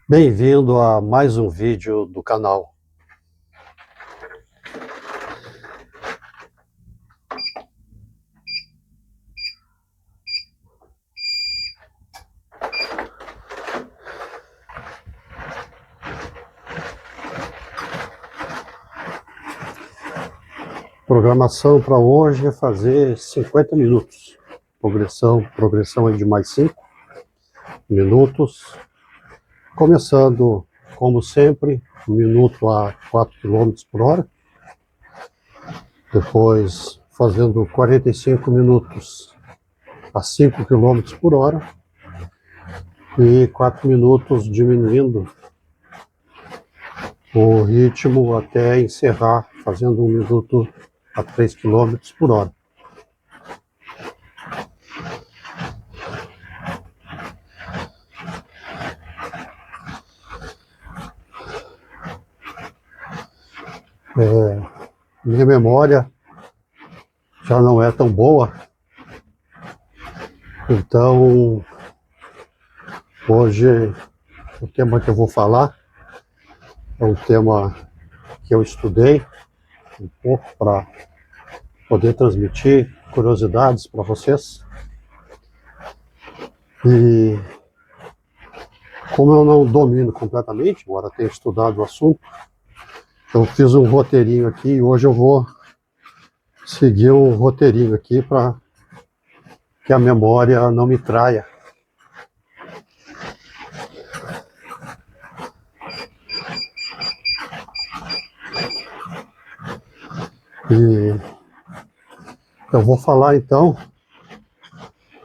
Bem-vindo a mais um vídeo do canal. Programação para hoje é fazer 50 minutos. Progressão é de mais 5 minutos. Começando, como sempre, 1 minuto a 4 km por hora. Depois fazendo 45 minutos a 5 km por hora. E 4 minutos diminuindo o ritmo até encerrar, fazendo 1 minuto a 3 km por hora. Minha memória já não é tão boa, então hoje o tema que eu vou falar é um tema que eu estudei um pouco para poder transmitir curiosidades para vocês. E como eu não domino completamente, embora tenha estudado o assunto, eu fiz um roteirinho aqui e hoje eu vou seguir um roteirinho aqui para que a memória não me traia. E eu vou falar então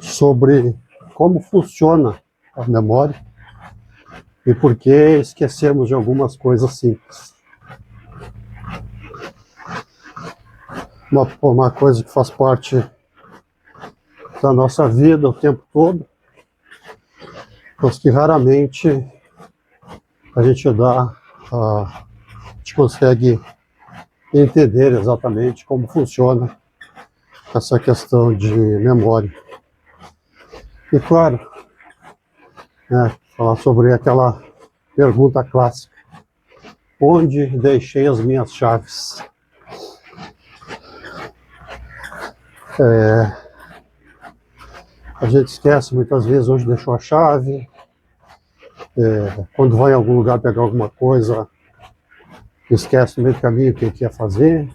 sobre como funciona a memória e por que esquecemos de algumas coisas simples. Uma coisa que faz parte da nossa vida o tempo todo, mas que raramente a gente consegue entender exatamente como funciona essa questão de memória. E claro, falar sobre aquela pergunta clássica: onde deixei as minhas chaves? A gente esquece muitas vezes onde deixou a chave, quando vai em algum lugar pegar alguma coisa, esquece no meio do caminho o que ia fazer,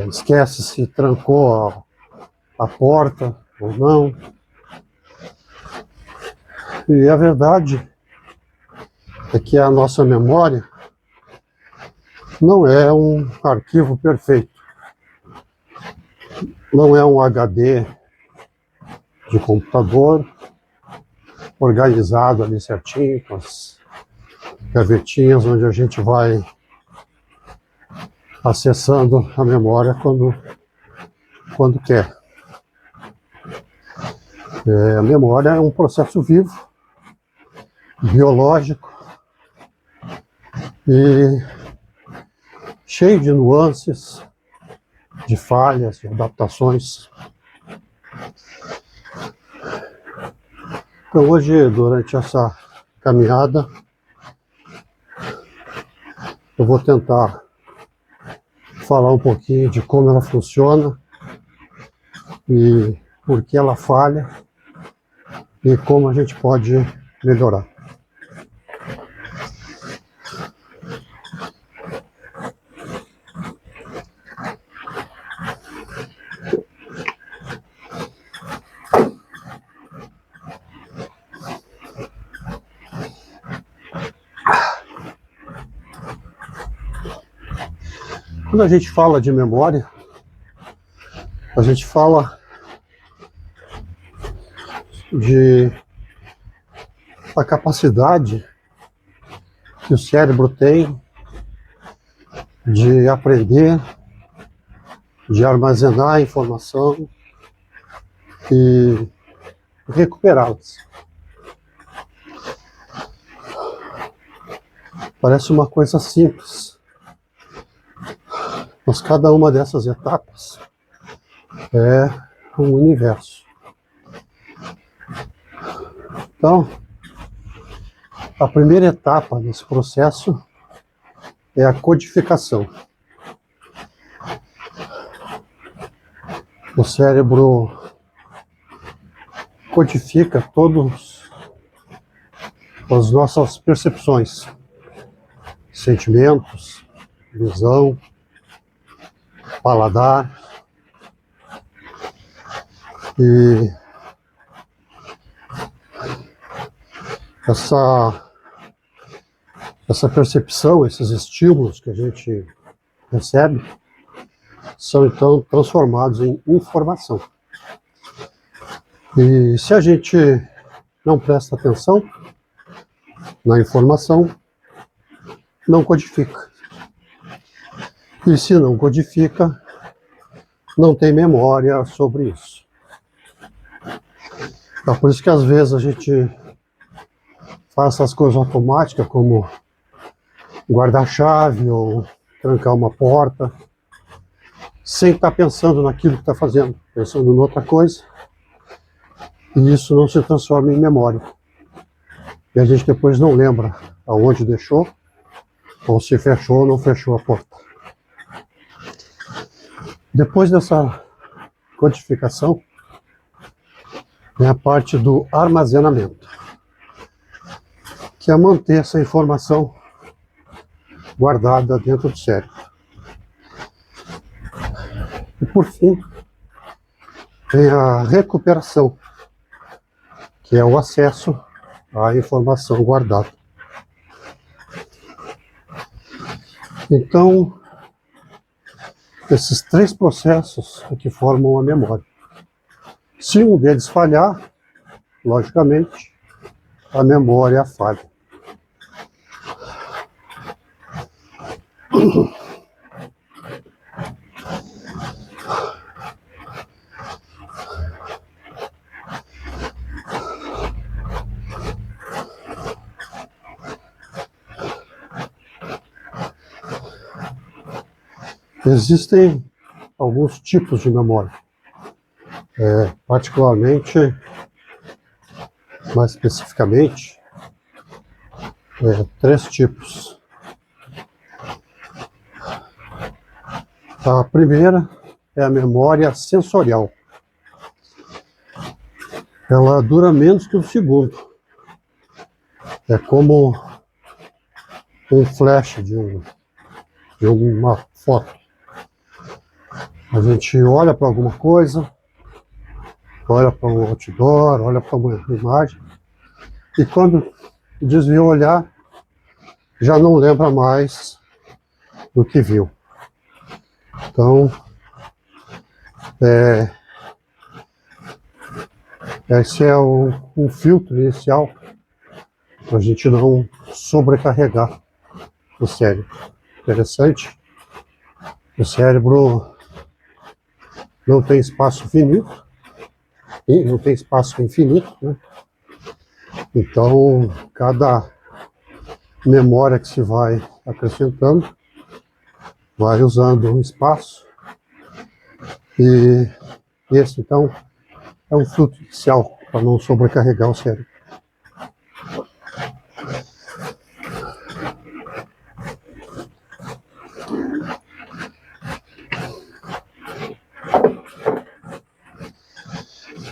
esquece se trancou a porta ou não. E a verdade é que a nossa memória não é um arquivo perfeito, não é um HD de computador organizado ali certinho, com as gavetinhas onde a gente vai acessando a memória quando quer. A memória é um processo vivo, biológico e cheio de nuances, de falhas, de adaptações. Então hoje, durante essa caminhada, eu vou tentar falar um pouquinho de como ela funciona e por que ela falha e como a gente pode melhorar. Quando a gente fala de memória, a gente fala da capacidade que o cérebro tem de aprender, de armazenar a informação e recuperá-las. Parece uma coisa simples, mas cada uma dessas etapas é um universo. Então, A primeira etapa desse processo é a codificação. O cérebro codifica todas as nossas percepções, sentimentos, visão, paladar. E essa percepção, esses estímulos que a gente recebe, são então transformados em informação. E se a gente não presta atenção na informação, não codifica. E se não codifica, não tem memória sobre isso. Então, por isso que às vezes a gente faz essas coisas automáticas, como guardar a chave ou trancar uma porta, sem estar pensando naquilo que está fazendo, pensando em outra coisa, e isso não se transforma em memória. E a gente depois não lembra aonde deixou, ou se fechou ou não fechou a porta. Depois dessa codificação, vem a parte do armazenamento, que é manter essa informação guardada dentro do cérebro. E por fim, vem a recuperação, que é o acesso à informação guardada. Então, esses três processos é que formam a memória. Se um deles falhar, logicamente, a memória falha. Existem alguns tipos de memória, particularmente, mais especificamente, três tipos. A primeira é a memória sensorial. Ela dura menos que um segundo. É como um flash de uma foto. A gente olha para alguma coisa, olha para um outdoor, olha para uma imagem, e quando desvia o olhar, já não lembra mais do que viu. Então, esse é um filtro inicial para a gente não sobrecarregar o cérebro. Interessante. O cérebro não tem espaço finito, e não tem espaço infinito, né? Então, cada memória que se vai acrescentando, vai usando um espaço, e esse, então, é um filtro inicial para não sobrecarregar o cérebro.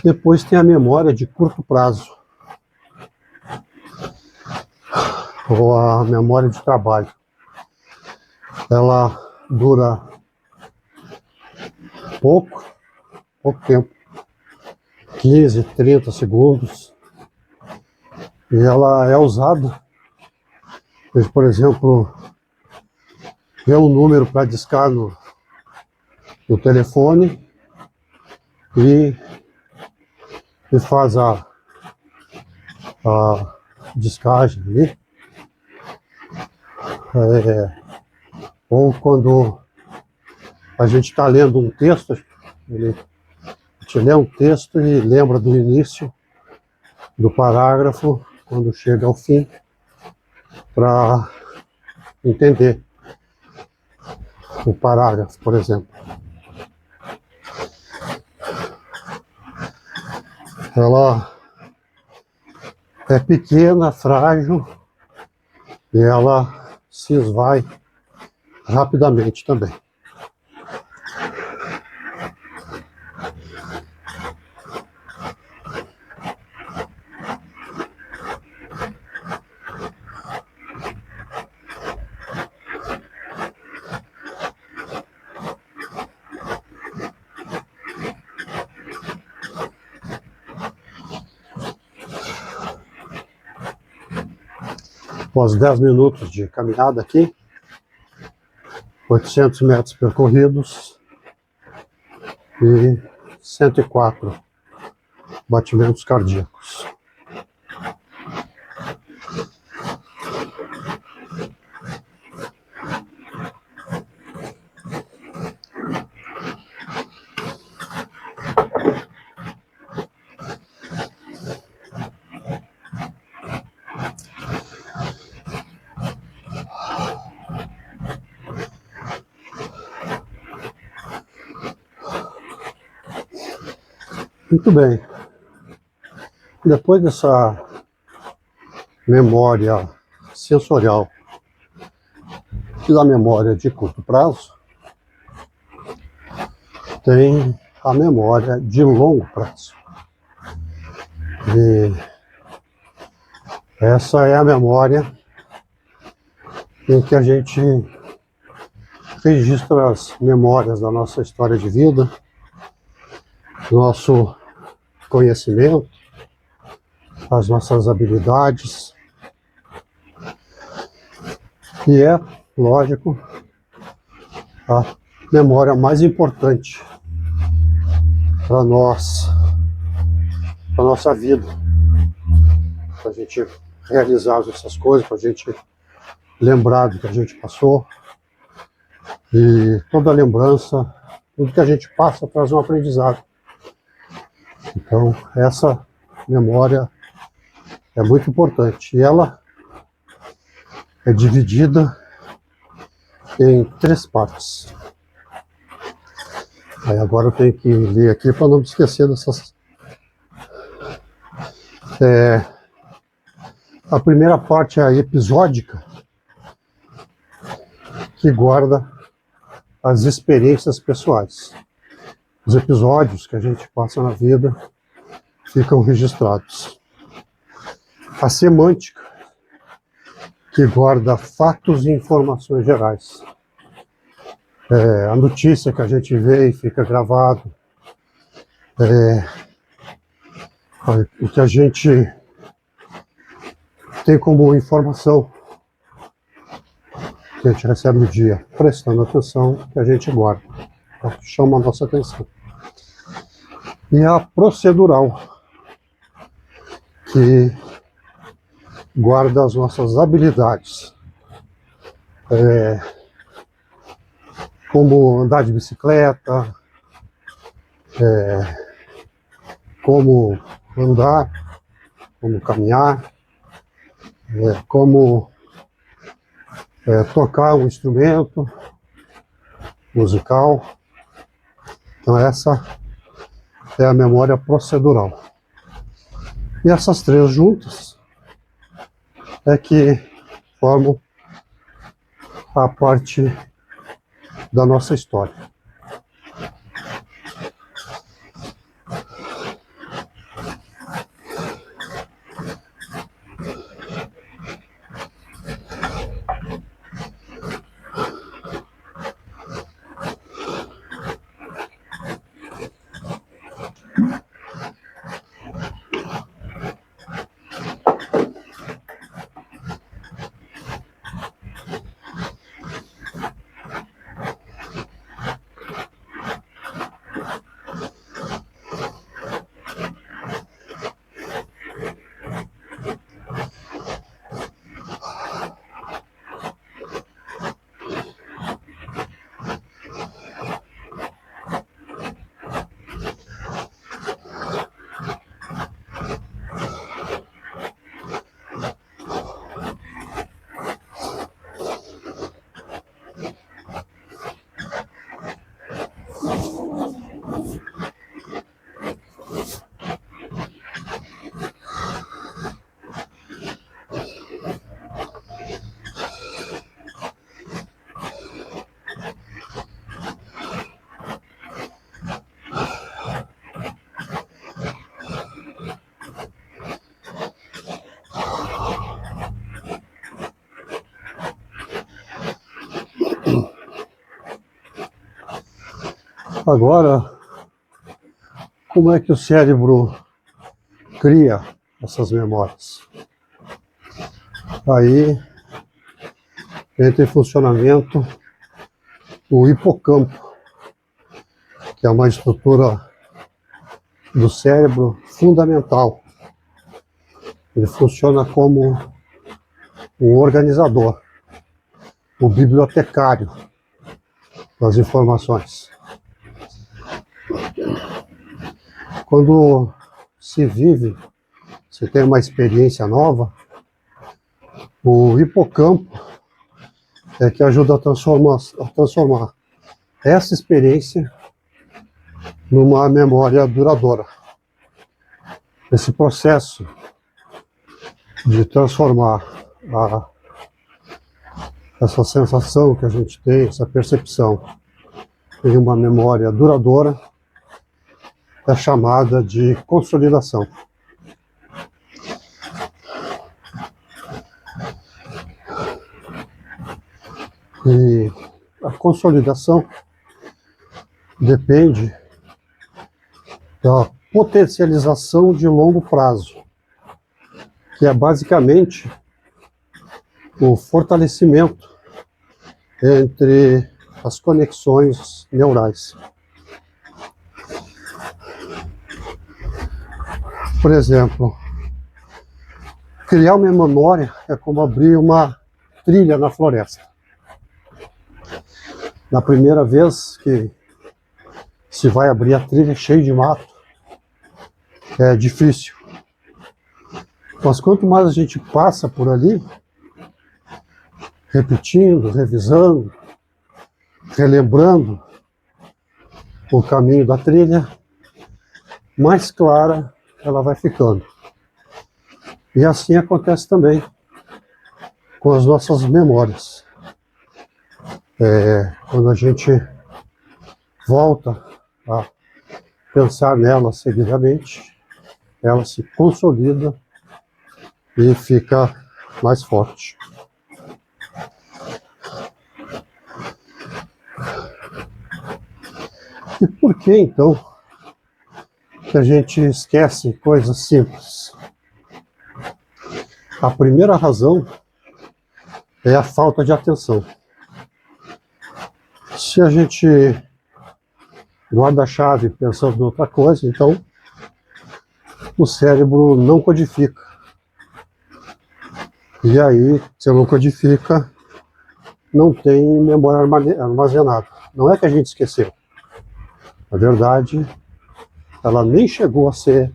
Depois tem a memória de curto prazo, ou a memória de trabalho. Ela dura pouco tempo, 15, 30 segundos, e ela é usada, por exemplo, ver um número para discar no telefone e faz a descagem ali. Ou quando a gente está lendo um texto, a gente lê um texto e lembra do início do parágrafo quando chega ao fim, para entender o parágrafo, por exemplo. Ela é pequena, frágil, e ela se esvai rapidamente também. Após 10 minutos de caminhada aqui, 800 metros percorridos e 104 batimentos cardíacos. Muito bem. Depois dessa memória sensorial e da memória de curto prazo, tem a memória de longo prazo. E essa é a memória em que a gente registra as memórias da nossa história de vida, nosso conhecimento, as nossas habilidades. E é, lógico, a memória mais importante para nós, para nossa vida, para a gente realizar essas coisas, para a gente lembrar do que a gente passou. E toda lembrança, tudo que a gente passa traz um aprendizado. Então, essa memória é muito importante. E ela é dividida em 3 partes. Aí agora eu tenho que ler aqui para não me esquecer dessas. A primeira parte é a episódica, que guarda as experiências pessoais. Os episódios que a gente passa na vida ficam registrados. A semântica, que guarda fatos e informações gerais. A notícia que a gente vê e fica gravado. O que a gente tem como informação que a gente recebe no dia, prestando atenção, que a gente guarda, que chama a nossa atenção. E a procedural, que guarda as nossas habilidades, como andar de bicicleta, como andar, como caminhar, como tocar um instrumento musical. Então essa é a memória procedural. E essas 3 juntas é que formam a parte da nossa história. Agora, como é que o cérebro cria essas memórias? Aí entra em funcionamento o hipocampo, que é uma estrutura do cérebro fundamental. Ele funciona como um organizador, o bibliotecário das informações. Quando se vive, se tem uma experiência nova, o hipocampo é que ajuda a transformar essa experiência numa memória duradoura. Esse processo de transformar essa sensação que a gente tem, essa percepção, em uma memória duradoura, é chamada de consolidação. E a consolidação depende da potencialização de longo prazo, que é basicamente o fortalecimento entre as conexões neurais. Por exemplo, criar uma memória é como abrir uma trilha na floresta. Na primeira vez que se vai abrir a trilha cheia de mato, é difícil. Mas quanto mais a gente passa por ali, repetindo, revisando, relembrando o caminho da trilha, mais clara ela vai ficando. E assim acontece também com as nossas memórias. Quando a gente volta a pensar nela seguidamente, ela se consolida e fica mais forte. E por que então que a gente esquece coisas simples? A primeira razão é a falta de atenção. Se a gente guarda a chave pensando em outra coisa, então o cérebro não codifica. E aí, se não codifica, não tem memória armazenada. Não é que a gente esqueceu. Na verdade, ela nem chegou a ser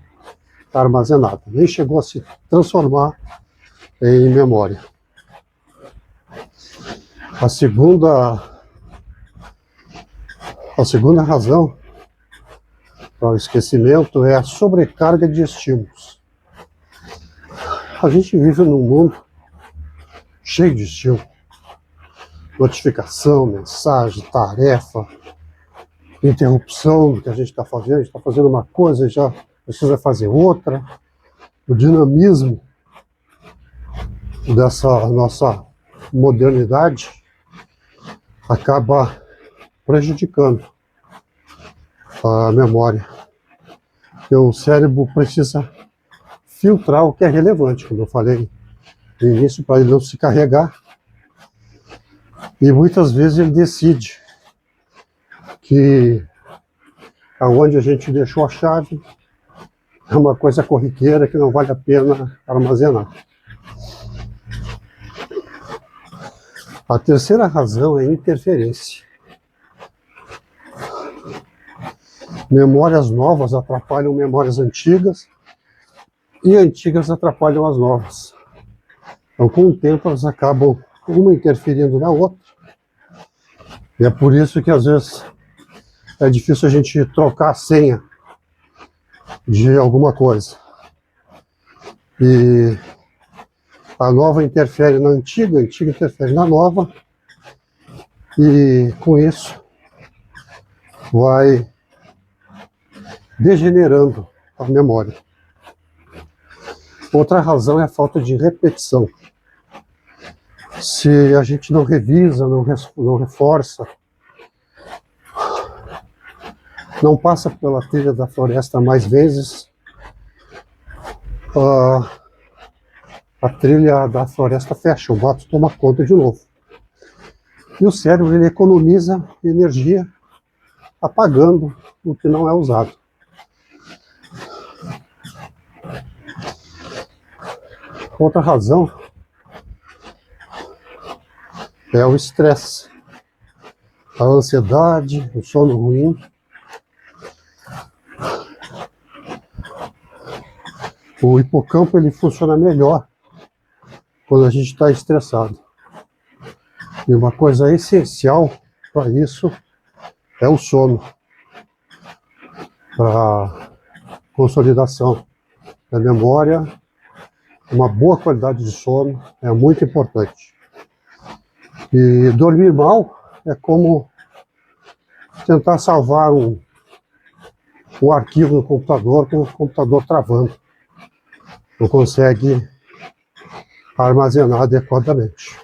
armazenada, nem chegou a se transformar em memória. A segunda razão para o esquecimento é a sobrecarga de estímulos. A gente vive num mundo cheio de estímulo. Notificação, mensagem, tarefa, interrupção do que a gente está fazendo. A gente está fazendo uma coisa e já precisa fazer outra. O dinamismo dessa nossa modernidade acaba prejudicando a memória. Porque o cérebro precisa filtrar o que é relevante, como eu falei no início, para ele não se carregar. E muitas vezes ele decide que aonde a gente deixou a chave é uma coisa corriqueira que não vale a pena armazenar. A terceira razão é interferência. Memórias novas atrapalham memórias antigas e antigas atrapalham as novas. Então, com o tempo, elas acabam uma interferindo na outra. E é por isso que, às vezes, é difícil a gente trocar a senha de alguma coisa. E a nova interfere na antiga, a antiga interfere na nova. E, com isso, vai degenerando a memória. Outra razão é a falta de repetição. Se a gente não revisa, não reforça não passa pela trilha da floresta mais vezes, a trilha da floresta fecha, o mato toma conta de novo. E o cérebro ele economiza energia apagando o que não é usado. Outra razão é o estresse, a ansiedade, o sono ruim. O hipocampo ele funciona melhor quando a gente está estressado. E uma coisa essencial para isso é o sono, para consolidação da memória. Uma boa qualidade de sono é muito importante. E dormir mal é como tentar salvar um arquivo no computador com o computador travando. Não consegue armazenar adequadamente.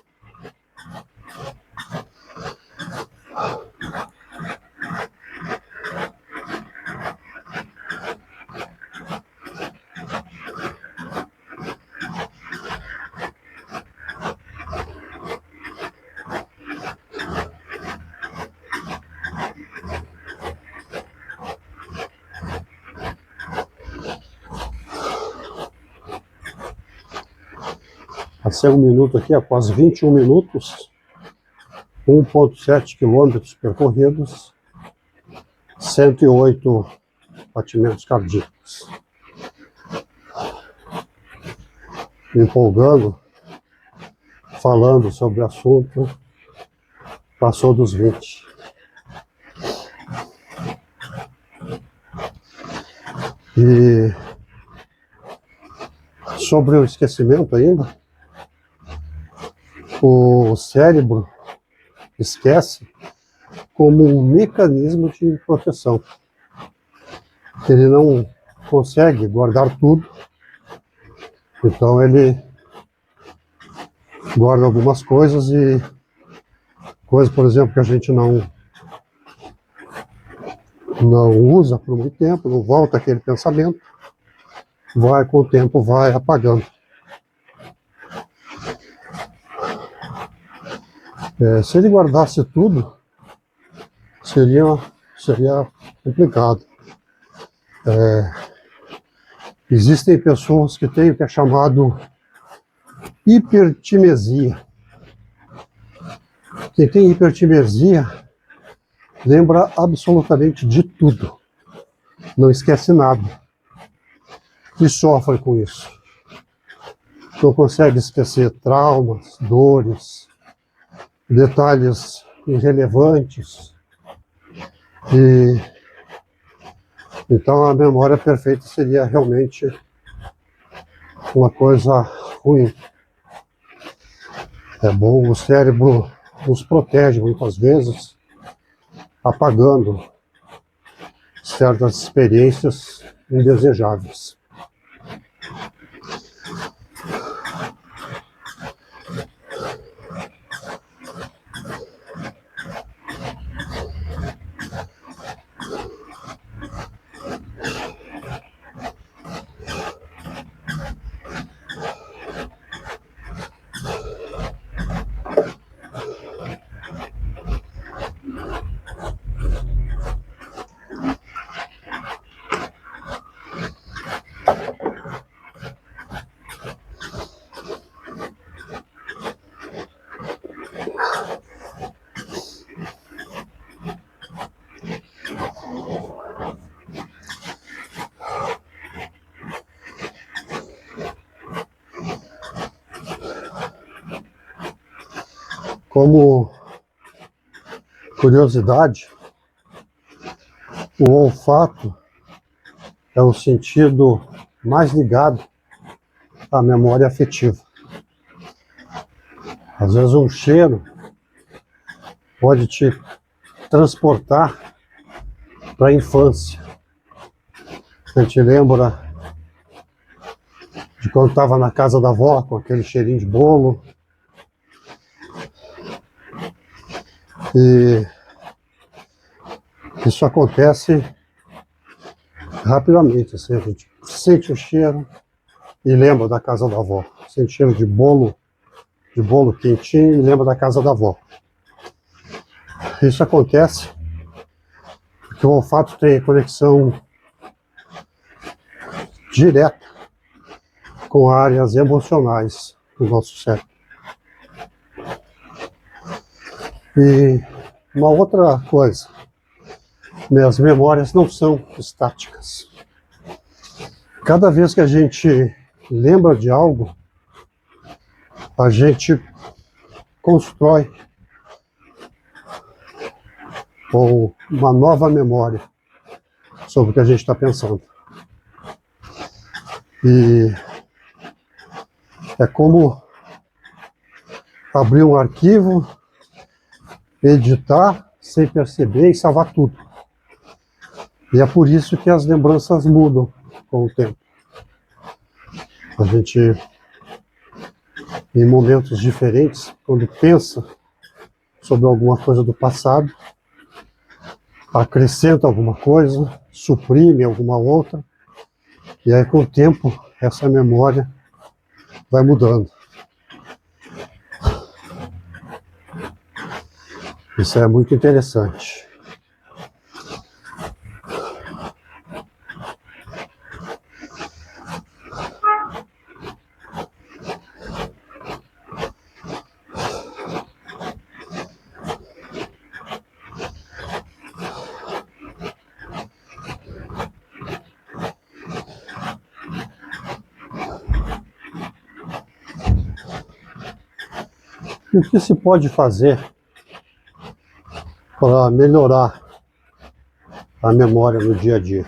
Passei um minuto aqui, após 21 minutos, 1,7 quilômetros percorridos, 108 batimentos cardíacos. Me empolgando, falando sobre o assunto, passou dos 20. E sobre o esquecimento ainda, o cérebro esquece como um mecanismo de proteção. Ele não consegue guardar tudo, então ele guarda algumas coisas e coisas, por exemplo, que a gente não usa por muito tempo, não volta aquele pensamento, vai com o tempo, vai apagando. Se ele guardasse tudo, seria complicado. Existem pessoas que têm o que é chamado hipertimesia. Quem tem hipertimesia lembra absolutamente de tudo, não esquece nada e sofre com isso. Não consegue esquecer traumas, dores, detalhes irrelevantes. E então a memória perfeita seria realmente uma coisa ruim. É bom, o cérebro nos protege muitas vezes, apagando certas experiências indesejáveis. Como curiosidade, o olfato é o sentido mais ligado à memória afetiva. Às vezes um cheiro pode te transportar para a infância. A gente lembra de quando estava na casa da avó com aquele cheirinho de bolo. E isso acontece rapidamente, assim, a gente sente o cheiro e lembra da casa da avó. Sente cheiro de bolo quentinho e lembra da casa da avó. Isso acontece porque o olfato tem conexão direta com áreas emocionais do nosso cérebro. E uma outra coisa, minhas memórias não são estáticas. Cada vez que a gente lembra de algo, a gente constrói uma nova memória sobre o que a gente está pensando. E é como abrir um arquivo, editar sem perceber e salvar tudo. E é por isso que as lembranças mudam com o tempo. A gente, em momentos diferentes, quando pensa sobre alguma coisa do passado, acrescenta alguma coisa, suprime alguma outra, e aí com o tempo essa memória vai mudando. Isso é muito interessante. E o que se pode fazer para melhorar a memória no dia a dia?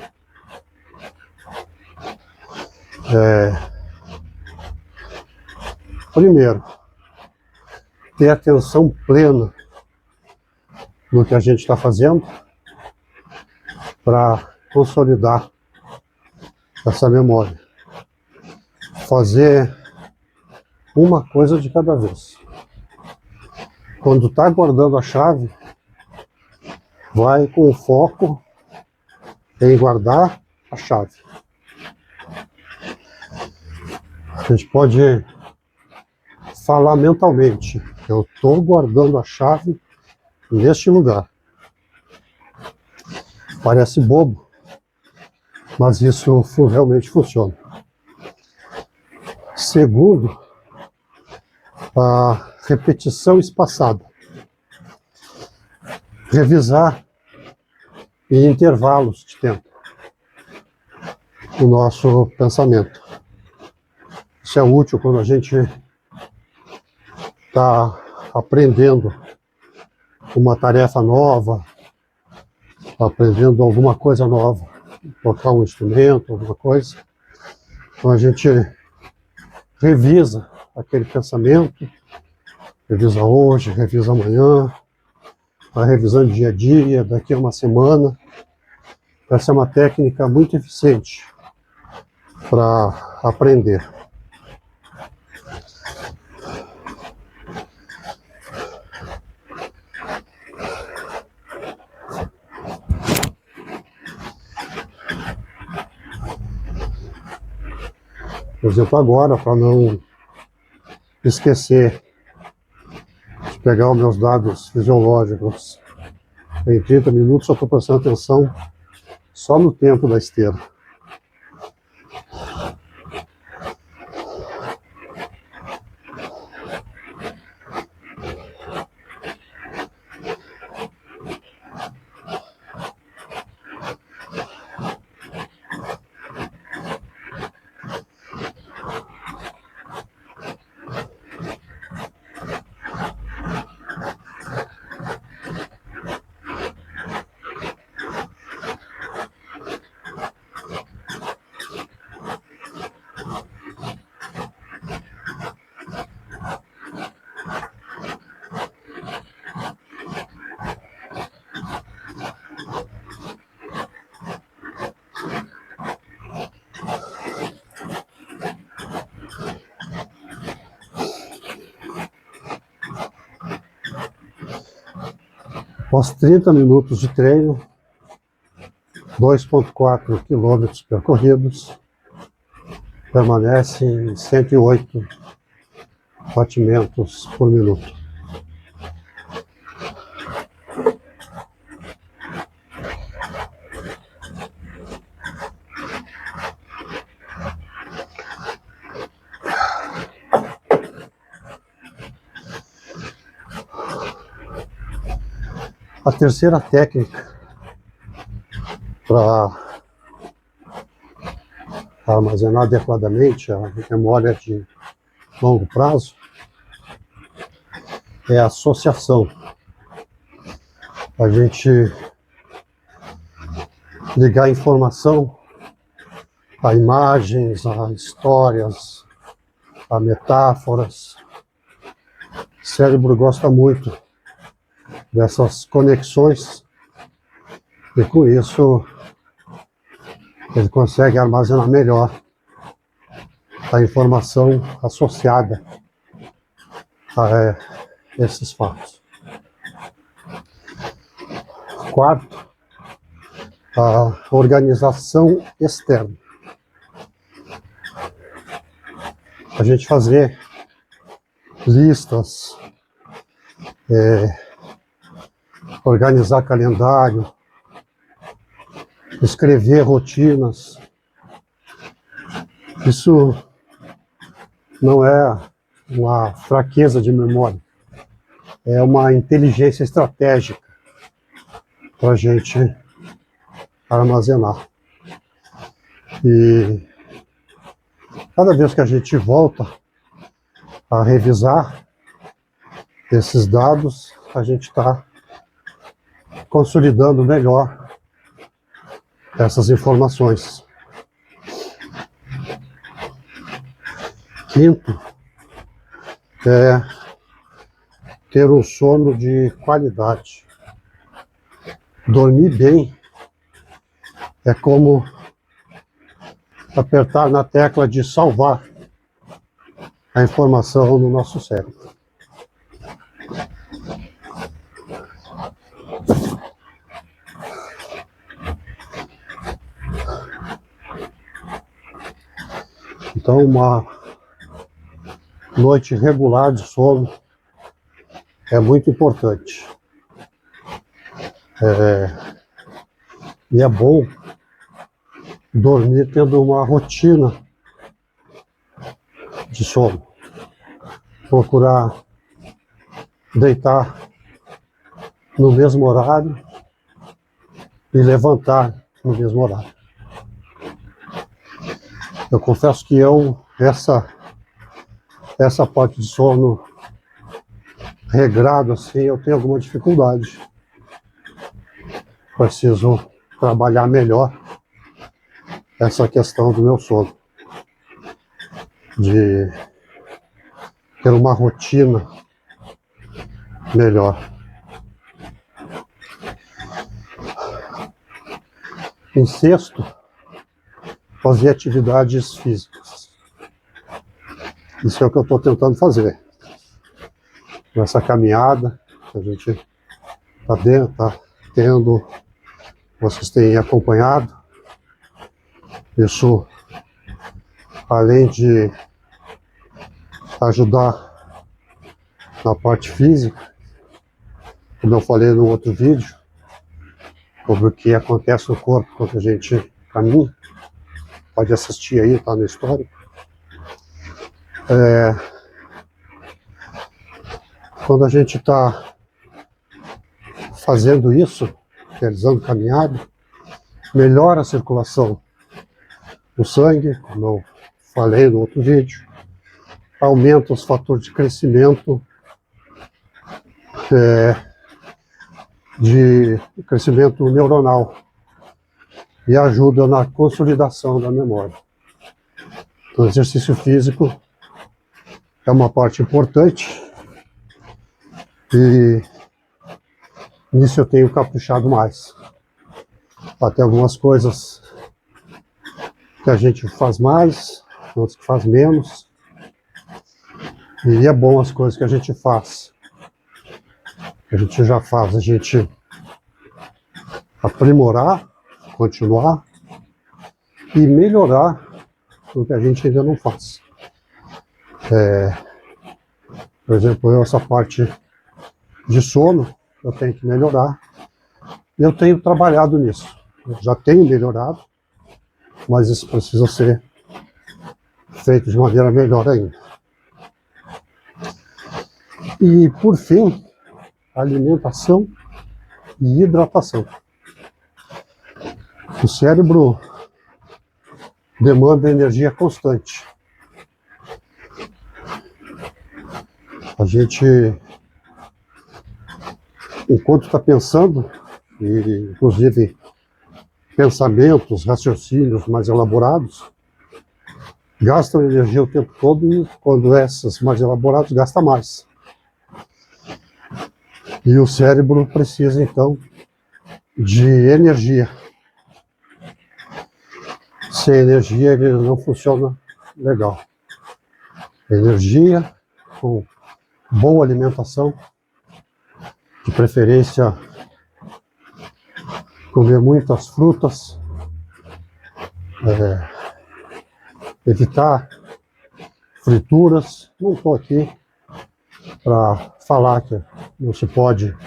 Primeiro, ter atenção plena no que a gente está fazendo para consolidar essa memória. Fazer uma coisa de cada vez. Quando está guardando a chave, vai com foco em guardar a chave. A gente pode falar mentalmente: eu estou guardando a chave neste lugar. Parece bobo, mas isso realmente funciona. Segundo, a repetição espaçada. Revisar em intervalos de tempo o nosso pensamento. Isso é útil quando a gente está aprendendo uma tarefa nova, aprendendo alguma coisa nova, tocar um instrumento, alguma coisa. Então a gente revisa aquele pensamento, revisa hoje, revisa amanhã, vai revisando dia a dia, daqui a uma semana. Essa é uma técnica muito eficiente para aprender. Por exemplo, agora, para não esquecer de pegar os meus dados fisiológicos em 30 minutos, eu estou prestando atenção só no tempo da esteira. Após 30 minutos de treino, 2,4 quilômetros percorridos, permanece em 108 batimentos por minuto. A terceira técnica para armazenar adequadamente a memória de longo prazo é a associação. A gente ligar informação a imagens, a histórias, a metáforas. O cérebro gosta muito dessas conexões e com isso ele consegue armazenar melhor a informação associada a esses fatos. Quarto, a organização externa. A gente fazer listas, organizar calendário, escrever rotinas. Isso não é uma fraqueza de memória, é uma inteligência estratégica para a gente armazenar. E cada vez que a gente volta a revisar esses dados, a gente está consolidando melhor essas informações. Quinto, é ter um sono de qualidade. Dormir bem é como apertar na tecla de salvar a informação no nosso cérebro. Então, uma noite regular de sono é muito importante. E é bom dormir tendo uma rotina de sono. Procurar deitar no mesmo horário e levantar no mesmo horário. Eu confesso que essa parte de sono regrado assim, eu tenho alguma dificuldade. Preciso trabalhar melhor essa questão do meu sono, de ter uma rotina melhor. Em sexto, fazer atividades físicas. Isso é o que eu estou tentando fazer. Nessa caminhada, a gente está tendo, vocês têm acompanhado. Isso, além de ajudar na parte física, como eu falei no outro vídeo, sobre o que acontece no corpo quando a gente caminha, pode assistir aí, tá no histórico. Quando a gente está fazendo isso, realizando caminhada, melhora a circulação do sangue, como eu falei no outro vídeo, aumenta os fatores de crescimento, de crescimento neuronal e ajuda na consolidação da memória. Então, o exercício físico é uma parte importante e nisso eu tenho caprichado mais. Até algumas coisas que a gente faz mais, outras que faz menos. E é bom as coisas que a gente faz, que a gente já faz, a gente aprimorar continuar e melhorar o que a gente ainda não faz. Por exemplo, essa parte de sono eu tenho que melhorar. Eu tenho trabalhado nisso. Eu já tenho melhorado, mas isso precisa ser feito de maneira melhor ainda. E, por fim, alimentação e hidratação. O cérebro demanda energia constante. A gente, enquanto está pensando, e inclusive pensamentos, raciocínios mais elaborados, gastam energia o tempo todo e quando esses mais elaborados gasta mais. E o cérebro precisa então de energia. Sem energia ele não funciona legal. Energia com boa alimentação, de preferência comer muitas frutas, evitar frituras. Não estou aqui para falar que não se pode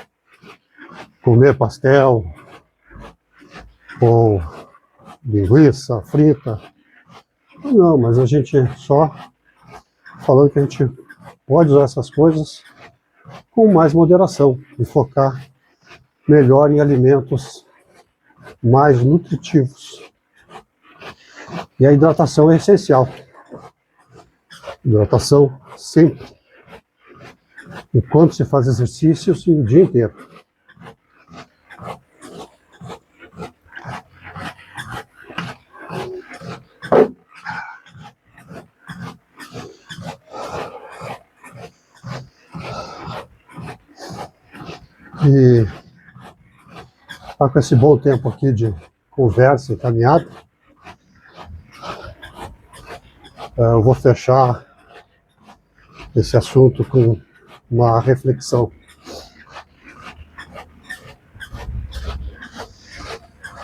comer pastel ou linguiça frita. Não, mas a gente só falando que a gente pode usar essas coisas com mais moderação e focar melhor em alimentos mais nutritivos. E a hidratação é essencial. Hidratação sempre. Enquanto se faz exercícios e o dia inteiro. E tá com esse bom tempo aqui de conversa e caminhada, eu vou fechar esse assunto com uma reflexão.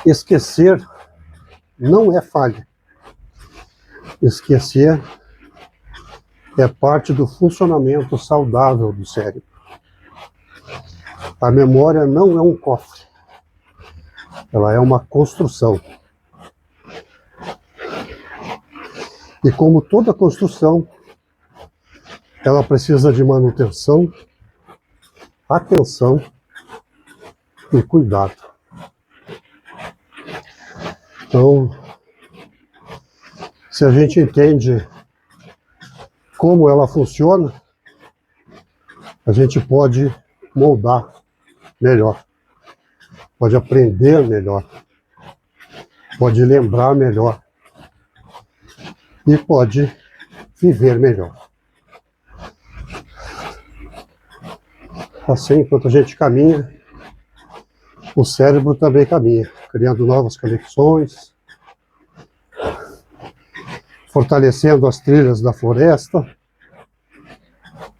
Esquecer não é falha. Esquecer é parte do funcionamento saudável do cérebro. A memória não é um cofre. Ela é uma construção. E como toda construção, ela precisa de manutenção, atenção e cuidado. Então, se a gente entende como ela funciona, a gente pode moldar melhor, pode aprender melhor, pode lembrar melhor e pode viver melhor. Assim, enquanto a gente caminha, o cérebro também caminha, criando novas conexões, fortalecendo as trilhas da floresta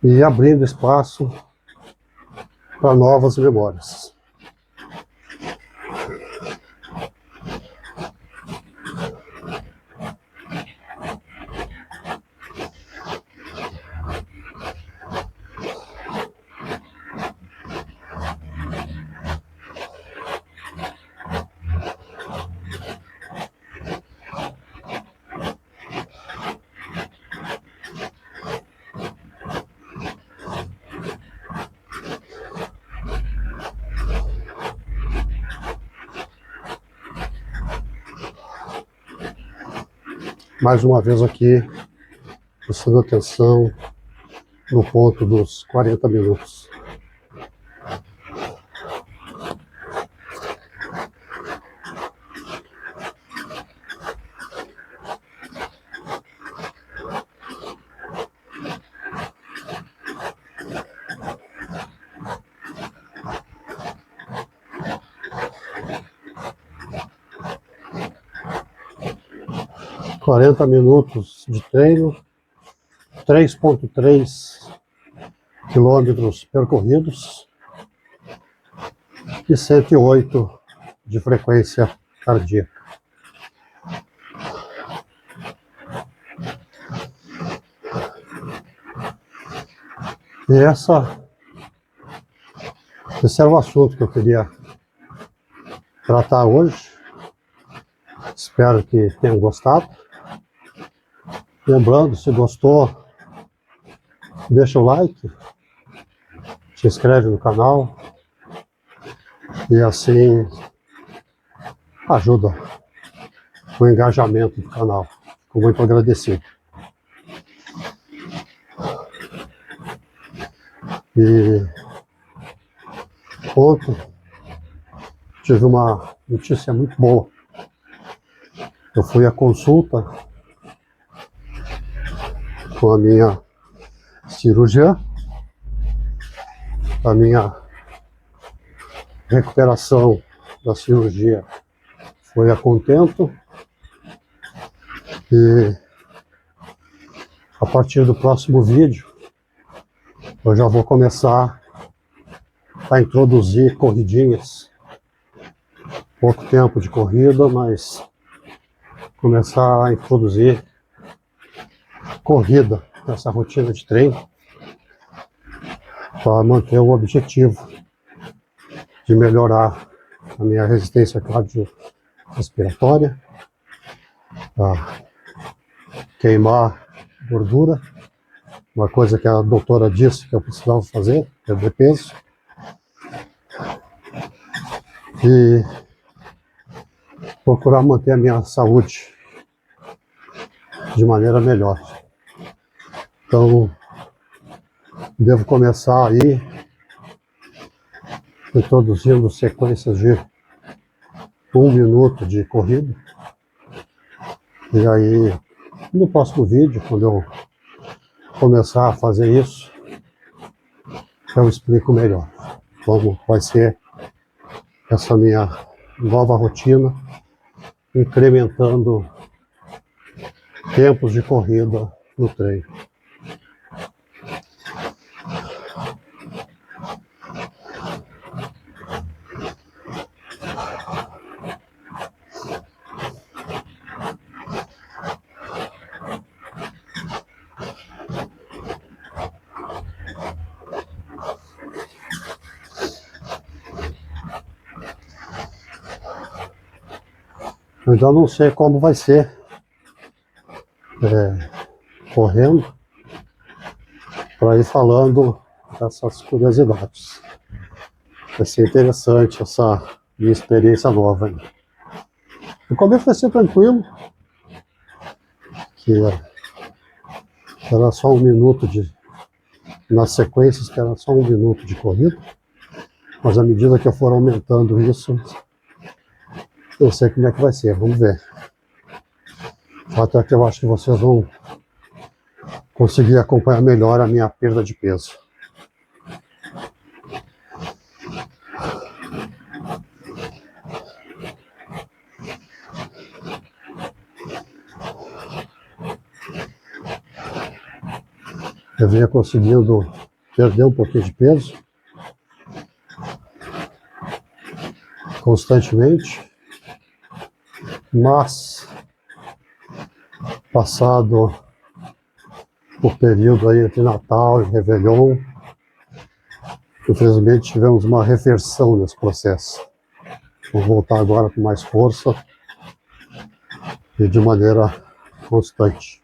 e abrindo espaço para novas memórias. Mais uma vez aqui, prestando atenção no ponto dos 40 minutos. Minutos de treino, 3,3 quilômetros percorridos e 108 de frequência cardíaca. E esse era o assunto que eu queria tratar hoje. Espero que tenham gostado. Lembrando, se gostou, deixa o like, se inscreve no canal e assim ajuda o engajamento do canal. Fico muito agradecido. E ontem tive uma notícia muito boa. Eu fui à consulta com a minha cirurgiã, a minha recuperação da cirurgia foi a contento e a partir do próximo vídeo eu já vou começar a introduzir corridinhas. Pouco tempo de corrida, mas começar a introduzir corrida nessa rotina de treino para manter o objetivo de melhorar a minha resistência cardiorrespiratória, queimar gordura, uma coisa que a doutora disse que eu precisava fazer, perder peso, e procurar manter a minha saúde de maneira melhor. Então, devo começar aí introduzindo sequências de 1 minuto de corrida. E aí, no próximo vídeo, quando eu começar a fazer isso, eu explico melhor como vai ser essa minha nova rotina, incrementando tempos de corrida no treino. Eu ainda não sei como vai ser correndo, para ir falando dessas curiosidades. Vai ser interessante essa minha experiência nova aí. No começo vai ser tranquilo, que era só 1 minuto nas sequências, que era só 1 minuto de corrida, mas à medida que eu for aumentando isso, eu sei como é que vai ser, vamos ver. Até que eu acho que vocês vão conseguir acompanhar melhor a minha perda de peso. Eu vinha conseguindo perder um pouquinho de peso constantemente, mas passado o período aí entre Natal e Réveillon, infelizmente tivemos uma reversão nesse processo. Vou voltar agora com mais força e de maneira constante.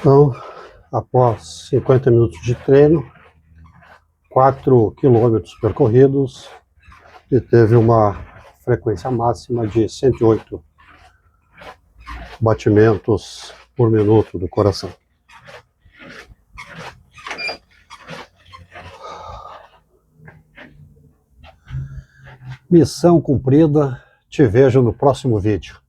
Então, após 50 minutos de treino, 4 quilômetros percorridos, e teve uma frequência máxima de 108 batimentos por minuto do coração. Missão cumprida. Te vejo no próximo vídeo.